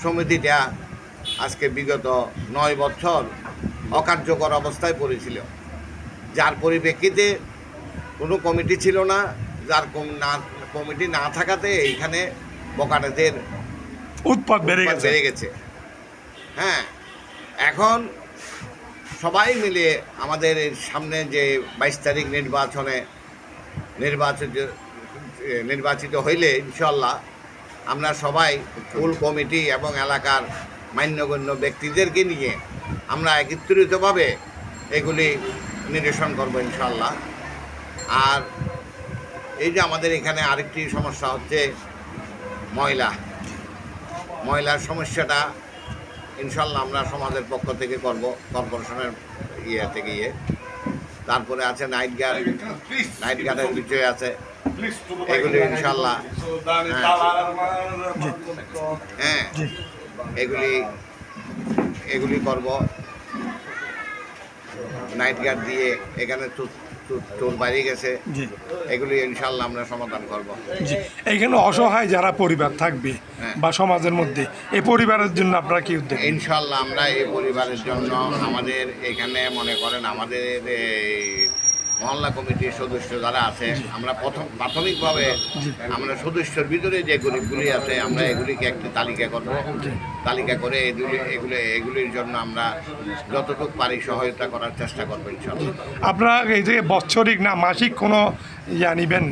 সমিতিটা আজকে বিগত 9 বছর অকার্যকর অবস্থায় পড়েছিল, যার পরিপ্রেক্ষিতে কোনো কমিটি ছিল না। যার কমিটি না থাকাতে এইখানে বকাটেদের উৎপাদ বেড়ে গেছে। হ্যাঁ, এখন সবাই মিলে আমাদের সামনে যে 22 তারিখ নির্বাচিত হইলে ইনশাল্লাহ আমরা সবাই ফুল কমিটি এবং এলাকার মান্যগণ্য ব্যক্তিদেরকে নিয়ে আমরা একত্রিতভাবে এগুলি নিরসন করব ইনশাল্লাহ। আর এই যে আমাদের এখানে আরেকটি সমস্যা হচ্ছে ময়লার সমস্যাটা ইনশাল্লাহ আমরা সমাজের পক্ষ থেকে করব, কর্পোরেশনের থেকে তারপরে আছে নাইট গার্ডের বিষয় আছে, এগুলি ইনশাল্লাহ হ্যাঁ এগুলি করব। নাইট গার্ড দিয়ে এখানে চোর বাইরে গেছে, এগুলি ইনশাল্লাহ আমরা সমাধান করব। এইখানে অসহায় যারা পরিবার থাকবে বা সমাজের মধ্যে এই পরিবারের জন্য আপনারা কি উদ্যোগ? ইনশাল্লাহ আমরা এই পরিবারের জন্য আমাদের এখানে মনে করেন আমাদের মহল্লা কমিটির সদস্য যারা আছে, আমরা প্রাথমিকভাবে আমরা সদস্যের ভিতরে যে গরিবগুলি আছে আমরা এগুলিকে একটি তালিকা করব। তালিকা করে এগুলির জন্য আমরা যতটুকু পারি সহায়তা করার চেষ্টা করবো ইনশাআল্লাহ। আপনারা এই যে বাৎসরিক না মাসিক কোনো নিবেন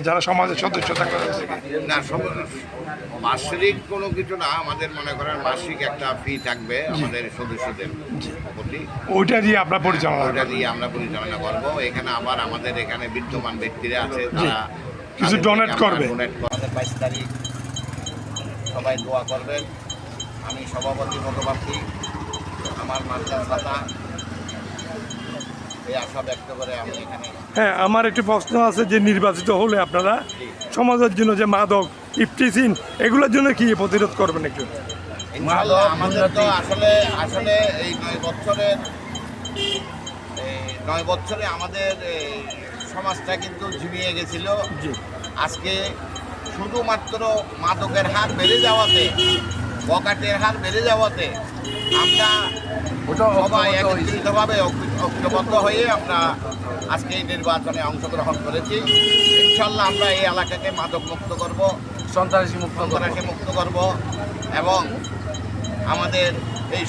যারা সমাজের সদস্য থাকবে? না, বাৎসরিক কোনো কিছু না, আমাদের মনে করেন মাসিক একটা ফি থাকবে আমাদের সদস্যদের প্রতি, ওইটা দিয়ে আমরা পরিচালনা করবো। এখানে আবার আমাদের এখানে বিদ্যমান ব্যক্তিরা আছে, তারা কিছু ডোনেট করবে। 22 তারিখ সবাই দোয়া করবেন। আমি সভাপতি পদপ্রার্থী, আমার মানজার ছাতা, এই আশা ব্যক্ত করে আমি এখানে। হ্যাঁ, আমার একটি প্রশ্ন আছে যে নির্বাচিত হলে আপনারা সমাজের জন্য যে মাদক ইফটিসিন এগুলোর জন্য কি প্রতিরোধ করবেন একটু? আমাদের তো আসলে এই 9 বছরে আমাদের সমাজটা কিন্তু ঝিমিয়ে গেছিল। আজকে শুধুমাত্র মাদকের হার বেড়ে যাওয়াতে, বকাটের হার বেড়ে যাওয়াতে আমরা সবাই একত্রিতভাবে ঐক্যবদ্ধ হয়ে আমরা আজকে এই নির্বাচনে অংশগ্রহণ করেছি। ইনশাল্লাহ আমরা এই এলাকাকে মাদক মুক্ত করব, সন্ত্রাসী মুক্ত করব এবং আমাদের এই